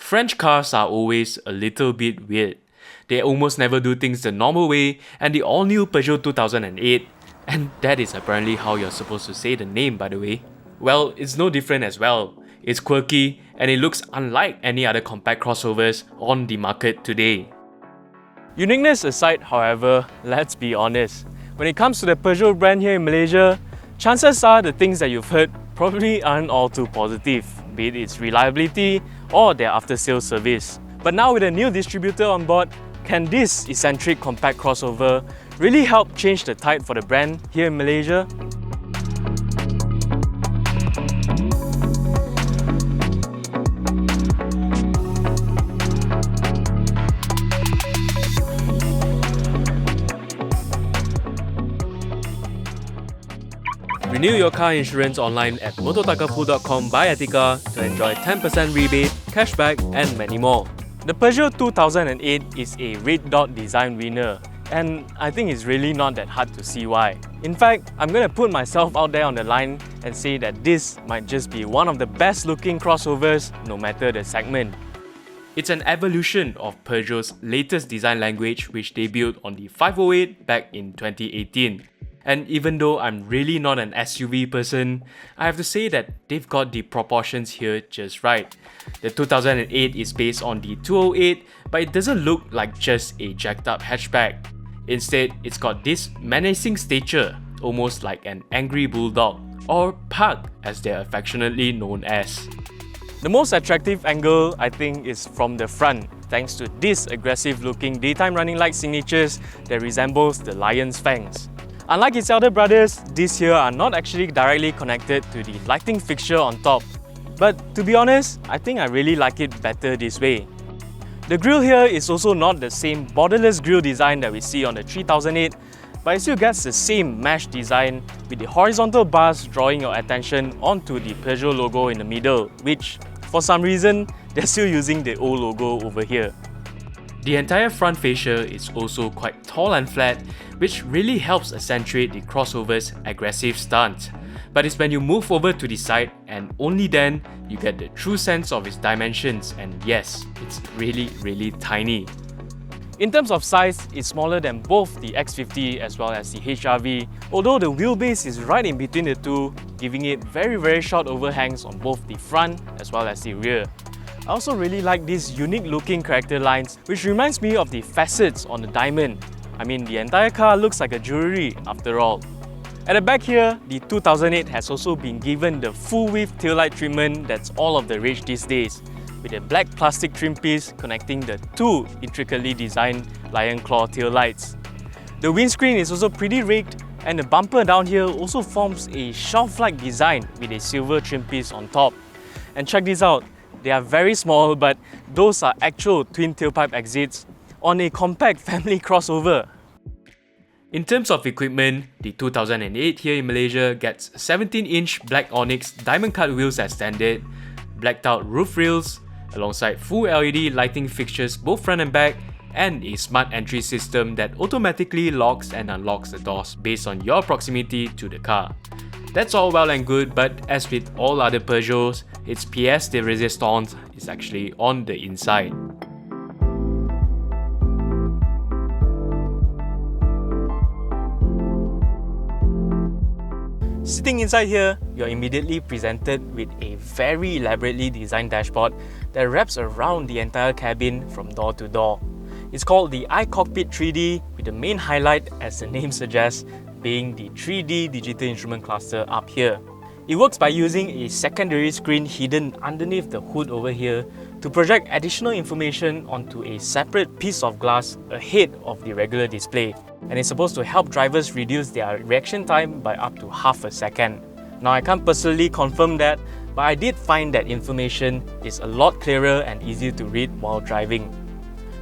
French cars are always a little bit weird. They almost never do things the normal way, and the all-new Peugeot 2008, and that is apparently how you're supposed to say the name, by the way, well, it's no different as well. It's quirky, and it looks unlike any other compact crossovers on the market today. Uniqueness aside, however, let's be honest. When it comes to the Peugeot brand here in Malaysia, chances are the things that you've heard probably aren't all too positive, be it its reliability or their after-sales service. But now with a new distributor on board, can this eccentric compact crossover really help change the tide for the brand here in Malaysia? Renew your car insurance online at motortakafu.com by Etika to enjoy 10% rebate, cashback and many more. The Peugeot 2008 is a red dot design winner, and I think it's really not that hard to see why. In fact, I'm going to put myself out there on the line and say that this might just be one of the best looking crossovers no matter the segment. It's an evolution of Peugeot's latest design language, which debuted on the 508 back in 2018. And even though I'm really not an SUV person, I have to say that they've got the proportions here just right. The 2008 is based on the 208, but it doesn't look like just a jacked up hatchback. Instead, it's got this menacing stature, almost like an angry bulldog, or pug as they're affectionately known as. The most attractive angle, I think, is from the front, thanks to this aggressive looking daytime running light signatures that resembles the lion's fangs. Unlike its elder brothers, these here are not actually directly connected to the lighting fixture on top. But to be honest, I think I really like it better this way. The grille here is also not the same borderless grille design that we see on the 3008, but it still gets the same mesh design with the horizontal bars drawing your attention onto the Peugeot logo in the middle, which, for some reason, they're still using the old logo over here. The entire front fascia is also quite tall and flat, which really helps accentuate the crossover's aggressive stance. But it's when you move over to the side, and only then you get the true sense of its dimensions, and yes, it's really tiny. In terms of size, it's smaller than both the X50 as well as the HR-V, although the wheelbase is right in between the two, giving it very short overhangs on both the front as well as the rear. I also really like these unique looking character lines, which reminds me of the facets on the diamond. I mean, the entire car looks like a jewelry after all. At the back here, the 2008 has also been given the full width taillight treatment that's all of the rage these days, with a black plastic trim piece connecting the two intricately designed lion claw taillights. The windscreen is also pretty rigged, and the bumper down here also forms a shelf-like design with a silver trim piece on top. And check this out. They are very small, but those are actual twin tailpipe exits on a compact family crossover. In terms of equipment, the 2008 here in Malaysia gets 17-inch black onyx diamond cut wheels as standard, blacked out roof rails, alongside full LED lighting fixtures both front and back, and a smart entry system that automatically locks and unlocks the doors based on your proximity to the car. That's all well and good, but as with all other Peugeots, its pièce de résistance is actually on the inside. Sitting inside here, you're immediately presented with a very elaborately designed dashboard that wraps around the entire cabin from door to door. It's called the iCockpit 3D, with the main highlight, as the name suggests, being the 3D digital instrument cluster up here. It works by using a secondary screen hidden underneath the hood over here to project additional information onto a separate piece of glass ahead of the regular display, and it's supposed to help drivers reduce their reaction time by up to half a second. Now, I can't personally confirm that, but I did find that information is a lot clearer and easier to read while driving.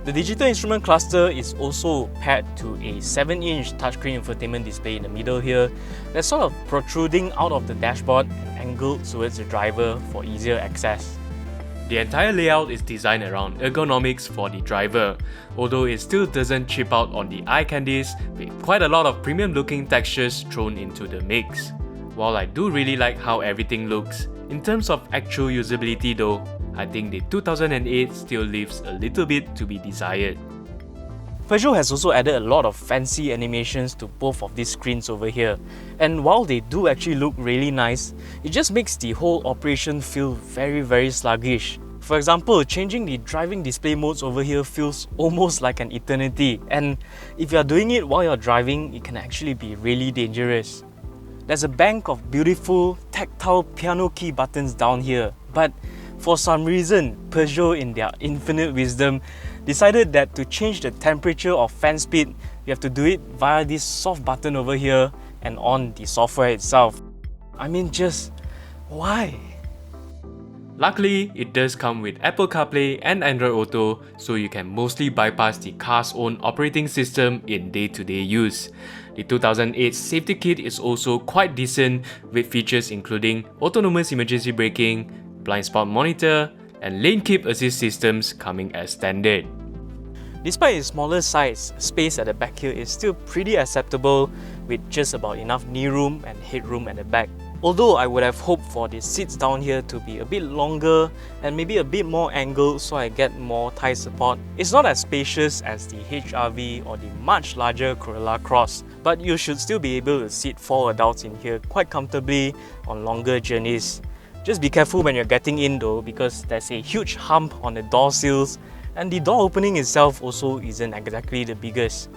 The digital instrument cluster is also paired to a 7-inch touchscreen infotainment display in the middle here that's sort of protruding out of the dashboard and angled towards the driver for easier access. The entire layout is designed around ergonomics for the driver, although it still doesn't chip out on the eye candies, with quite a lot of premium looking textures thrown into the mix. While I do really like how everything looks, in terms of actual usability though, I think the 2008 still leaves a little bit to be desired. Peugeot has also added a lot of fancy animations to both of these screens over here, and while they do actually look really nice, it just makes the whole operation feel very sluggish. For example, changing the driving display modes over here feels almost like an eternity, and if you are doing it while you're driving, it can actually be really dangerous. There's a bank of beautiful tactile piano key buttons down here, but for some reason, Peugeot in their infinite wisdom decided that to change the temperature of fan speed, you have to do it via this soft button over here and on the software itself. I mean, just why? Luckily, it does come with Apple CarPlay and Android Auto, so you can mostly bypass the car's own operating system in day-to-day use. The 2008 safety kit is also quite decent, with features including autonomous emergency braking, blind spot monitor, and lane keep assist systems coming as standard. Despite its smaller size, space at the back here is still pretty acceptable with just about enough knee room and headroom at the back. Although I would have hoped for the seats down here to be a bit longer and maybe a bit more angled so I get more thigh support. It's not as spacious as the HR-V or the much larger Corolla Cross, but you should still be able to seat 4 adults in here quite comfortably on longer journeys. Just be careful when you're getting in though, because there's a huge hump on the door sills, and the door opening itself also isn't exactly the biggest.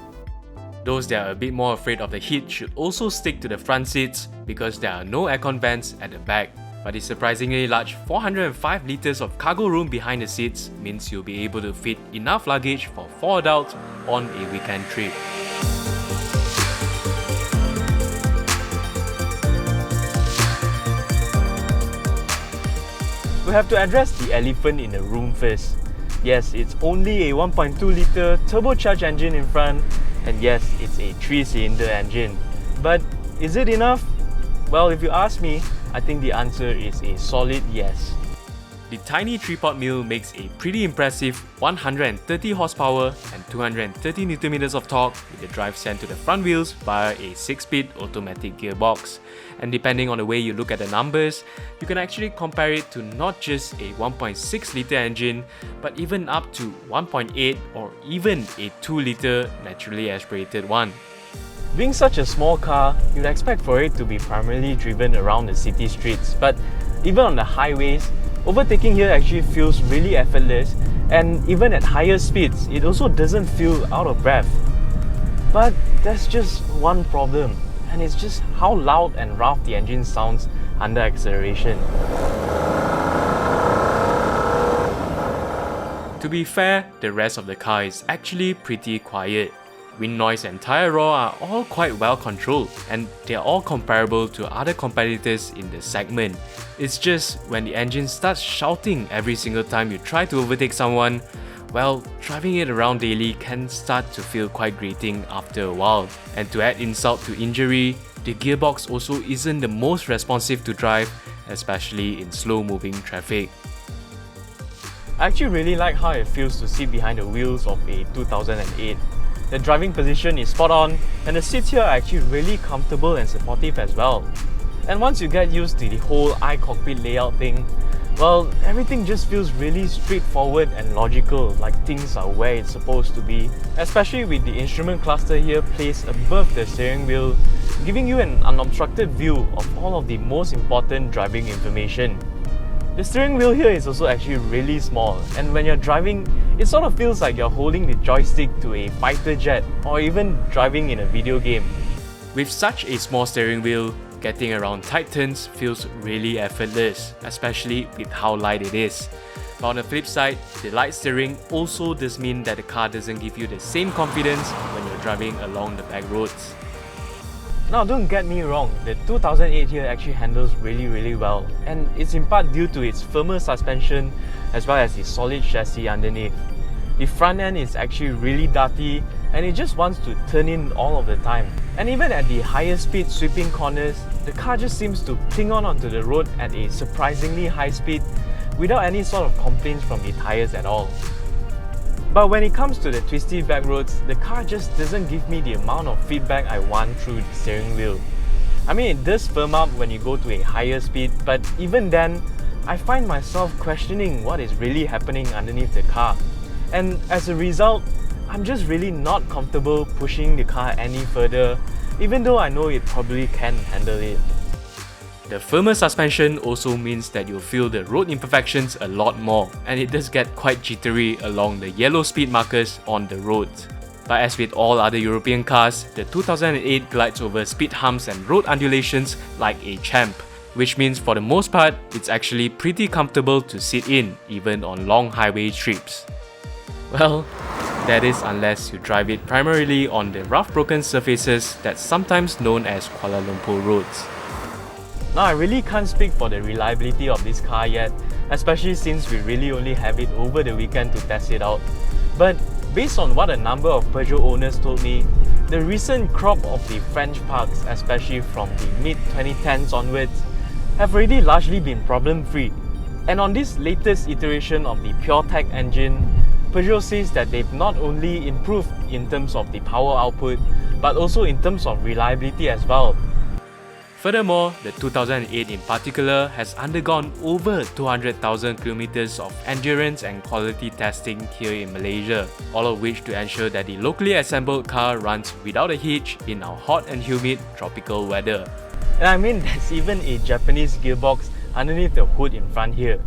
Those that are a bit more afraid of the heat should also stick to the front seats because there are no aircon vents at the back. But the surprisingly large 405 litres of cargo room behind the seats means you'll be able to fit enough luggage for 4 adults on a weekend trip. We have to address the elephant in the room first. Yes, it's only a 1.2 litre turbocharged engine in front, and yes, it's a 3-cylinder engine. But is it enough? Well, if you ask me, I think the answer is a solid yes. The tiny 3-pot mill makes a pretty impressive 130 horsepower and 230 Nm of torque with the drive sent to the front wheels via a 6-speed automatic gearbox. And depending on the way you look at the numbers, you can actually compare it to not just a 1.6 litre engine, but even up to 1.8 or even a 2 litre naturally aspirated one. Being such a small car, you'd expect for it to be primarily driven around the city streets, but even on the highways, overtaking here actually feels really effortless, and even at higher speeds, it also doesn't feel out of breath. But there's just one problem, and it's just how loud and rough the engine sounds under acceleration. To be fair, the rest of the car is actually pretty quiet. Wind noise and tyre roar are all quite well controlled, and they're all comparable to other competitors in the segment. It's just when the engine starts shouting every single time you try to overtake someone, well, driving it around daily can start to feel quite grating after a while. And to add insult to injury, the gearbox also isn't the most responsive to drive, especially in slow-moving traffic. I actually really like how it feels to sit behind the wheels of a 2008. The driving position is spot on, and the seats here are actually really comfortable and supportive as well. And once you get used to the whole iCockpit layout thing, well, everything just feels really straightforward and logical, like things are where it's supposed to be. Especially with the instrument cluster here placed above the steering wheel, giving you an unobstructed view of all of the most important driving information. The steering wheel here is also actually really small, and when you're driving, it sort of feels like you're holding the joystick to a fighter jet or even driving in a video game. With such a small steering wheel, getting around tight turns feels really effortless, especially with how light it is. But on the flip side, the light steering also does mean that the car doesn't give you the same confidence when you're driving along the back roads. Now, don't get me wrong, the 2008 here actually handles really well, and it's in part due to its firmer suspension as well as the solid chassis underneath. The front end is actually really dirty, and it just wants to turn in all of the time. And even at the higher speed sweeping corners, the car just seems to cling on onto the road at a surprisingly high speed without any sort of complaints from the tyres at all. But when it comes to the twisty back roads, the car just doesn't give me the amount of feedback I want through the steering wheel. I mean, it does firm up when you go to a higher speed, but even then, I find myself questioning what is really happening underneath the car. And as a result, I'm just really not comfortable pushing the car any further, even though I know it probably can handle it. The firmer suspension also means that you'll feel the road imperfections a lot more, and it does get quite jittery along the yellow speed markers on the roads. But as with all other European cars, the 2008 glides over speed humps and road undulations like a champ, which means for the most part, it's actually pretty comfortable to sit in, even on long highway trips. Well, that is unless you drive it primarily on the rough broken surfaces that's sometimes known as Kuala Lumpur roads. Now, I really can't speak for the reliability of this car yet, especially since we really only have it over the weekend to test it out. But based on what a number of Peugeot owners told me, the recent crop of the French parks, especially from the mid-2010s onwards, have already largely been problem-free. And on this latest iteration of the PureTech engine, Peugeot says that they've not only improved in terms of the power output, but also in terms of reliability as well. Furthermore, the 2008 in particular has undergone over 200,000 kilometers of endurance and quality testing here in Malaysia, all of which to ensure that the locally assembled car runs without a hitch in our hot and humid tropical weather. And I mean, there's even a Japanese gearbox underneath the hood in front here.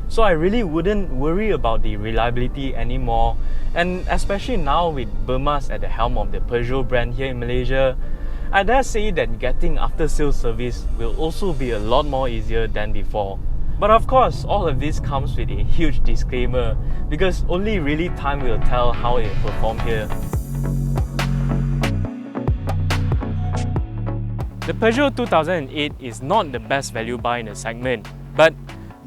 So I really wouldn't worry about the reliability anymore, and especially now with Burmas at the helm of the Peugeot brand here in Malaysia, I dare say that getting after-sales service will also be a lot more easier than before. But of course, all of this comes with a huge disclaimer, because only really time will tell how it will perform here. The Peugeot 2008 is not the best value buy in the segment, but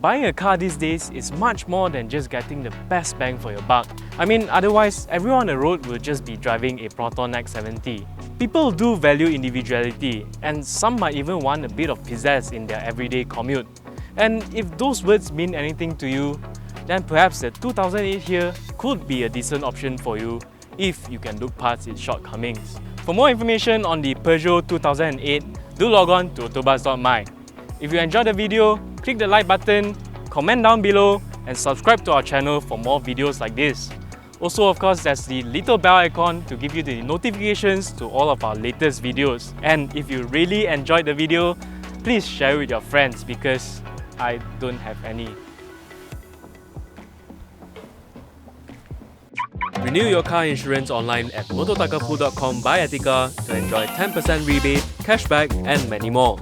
buying a car these days is much more than just getting the best bang for your buck. I mean, otherwise, everyone on the road will just be driving a Proton X70. People do value individuality, and some might even want a bit of pizzazz in their everyday commute. And if those words mean anything to you, then perhaps the 2008 here could be a decent option for you if you can look past its shortcomings. For more information on the Peugeot 2008, do log on to AutoBuzz.my. If you enjoyed the video, click the like button, comment down below, and subscribe to our channel for more videos like this. Also, of course, there's the little bell icon to give you the notifications to all of our latest videos. And if you really enjoyed the video, please share it with your friends because I don't have any. Renew your car insurance online at mototakafu.com by Atika to enjoy 10% rebate, cashback, and many more.